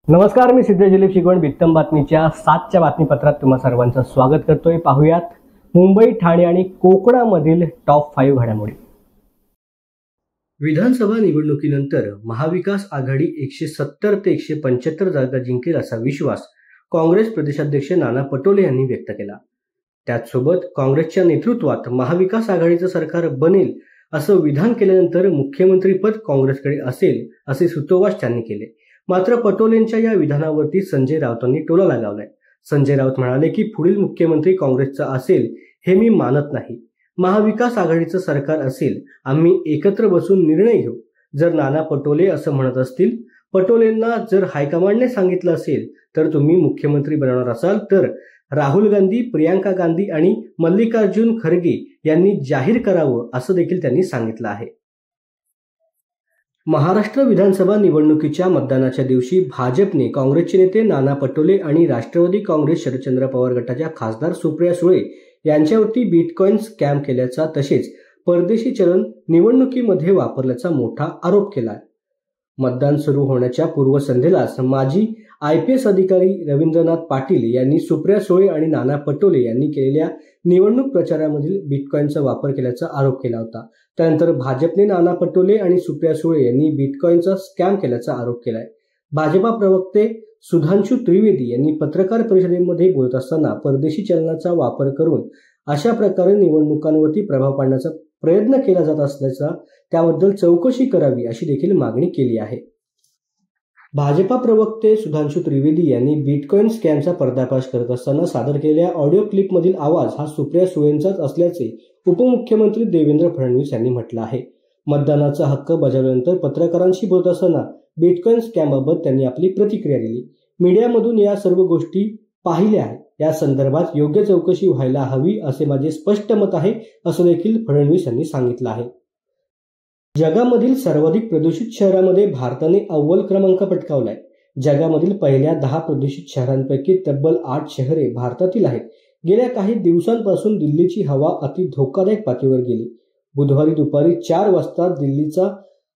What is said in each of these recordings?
नमस्कार, मी सिद्धेश दिलीप शिगवण बित्तम बातमीच्या 7च्या बातमीपत्रात तुम्हा सर्वांचं स्वागत करतोय। पाहूयात मुंबई, ठाणे आणि कोकणामधील टॉप 5 घडामोडी। विधानसभा निवडणुकीनंतर महाविकास आघाडी 170 ते 175 जागा जिंकेल असा विश्वास काँग्रेस प्रदेशाध्यक्ष नाना पटोले यांनी व्यक्त केला। त्याचसोबत काँग्रेसच्या नेतृत्वात महाविकास आघाडीचं सरकार बनेल असं विधान केल्यानंतर मुख्यमंत्रीपद काँग्रेसकडे असेल असे सूतोवाच त्यांनी केले। मात्र पटोलेंच्या या विधानावरती संजय राऊतांनी टोला लगावलाय। संजय राऊत म्हणाले की पुढील मुख्यमंत्री काँग्रेसचा असेल हे मी मानत नाही। महाविकास आघाडीचं सरकार असेल, आम्ही एकत्र बसून निर्णय घेऊ। जर नाना पटोले असं म्हणत असतील, पटोलेंना जर हायकमांडने सांगितलं असेल तर तुम्ही मुख्यमंत्री बनवणार असाल तर राहुल गांधी, प्रियांका गांधी आणि मल्लिकार्जुन खरगे यांनी जाहीर करावं असं देखील त्यांनी सांगितलं आहे। महाराष्ट्र विधानसभा निवडणुकीच्या मतदानाच्या दिवशी भाजपने काँग्रेसचे नेते नाना पटोले आणि राष्ट्रवादी काँग्रेस शरदचंद्र पवार गटाच्या खासदार सुप्रिया सुळे यांच्यावरती बिटकॉइन स्कॅम केल्याचा तसेच परदेशी चलन निवडणुकीमध्ये वापरल्याचा मोठा आरोप केला। मतदान सुरू होण्याच्या पूर्वसंध्येलाच माजी IPS अधिकारी रवींद्रनाथ पाटील यांनी सुप्रिया सुळे आणि नाना पटोले यांनी केलेल्या निवडणूक प्रचारामधील बिटकॉइनचा वापर केल्याचा आरोप केला होता। त्यानंतर भाजपने नाना पटोले आणि सुप्रिया सुळे यांनी बिटकॉइनचा स्कॅम केल्याचा आरोप केलाय। भाजपा प्रवक्ते सुधांशु त्रिवेदी यांनी पत्रकार परिषदेमध्ये बोलत असताना परदेशी चलनाचा वापर करून अशा प्रकारे निवडणुकांवरती प्रभाव पाडण्याचा प्रयत्न केला जात असल्याचा त्याबद्दल चौकशी करावी अशी देखील मागणी केली आहे। भाजपा प्रवक्ते सुधांशु त्रिवेदी यांनी बिटकॉइन स्कॅमचा पर्दाफाश करत असताना सादर केलेल्या ऑडिओ क्लिपमधील आवाज हा सुप्रिया सुळेंचाच असल्याचे उपमुख्यमंत्री देवेंद्र फडणवीस यांनी म्हटलं आहे। मतदानाचा हक्क बजावल्यानंतर पत्रकारांशी बोलत असताना बिटकॉइन स्कॅमबाबत त्यांनी आपली प्रतिक्रिया दिली। मीडियामधून या सर्व गोष्टी पाहिल्या आहेत, या संदर्भात योग्य चौकशी व्हायला हवी असे माझे स्पष्ट मत आहे असं देखील फडणवीस यांनी सांगितलं आहे। जगामधील सर्वाधिक प्रदूषित शहरामध्ये भारताने अव्वल क्रमांक पटकावलाय। जगामधील पहिल्या 10 प्रदूषित शहरांपैकी तब्बल 8 शहरे भारतातील आहेत। गेल्या काही दिवसांपासून दिल्लीची हवा अति धोकादायक पातळीवर गेली। बुधवारी दुपारी 4 वाजता दिल्लीचा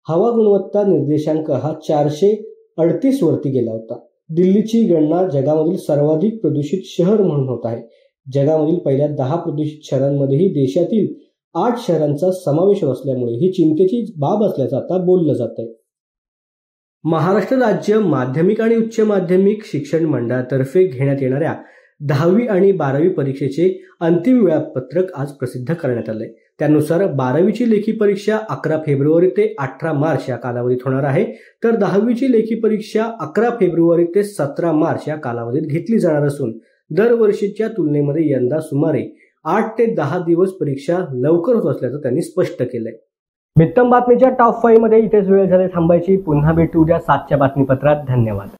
हवा गुणवत्ता निर्देशांक हा 438 वरती गेला होता। दिल्लीची गणना जगामधील सर्वाधिक प्रदूषित शहर म्हणून होत आहे। जगामधील पहिल्या 10 प्रदूषित शहरांमध्येही देशातील 8 शहरांचा समावेश असल्यामुळे ही चिंतेची बाब असल्याचं आता बोललं जात आहे। महाराष्ट्र राज्य माध्यमिक आणि उच्च माध्यमिक शिक्षण मंडळातर्फे घेण्यात येणाऱ्या 10वी आणि 12वी परीक्षेचे अंतिम वेळापत्रक आज प्रसिद्ध करण्यात आले। त्यानुसार 12वीची लेखी परीक्षा 11 फेब्रुवारी ते 18 मार्च या कालावधीत होणार आहे, तर 10वीची लेखी परीक्षा 11 फेब्रुवारी ते 17 मार्च या कालावधीत घेतली जाणार असून दरवर्षीच्या तुलनेमध्ये यंदा सुमारे 8 ते 10 दिवस परीक्षा लवकर होत असल्याचं त्यांनी स्पष्ट केलंय। बित्तम बातमीच्या टॉप 5 मध्ये इथेच वेळ झाली थांबायची। पुन्हा भेटू उद्या 7च्या बातमीपत्रात। धन्यवाद।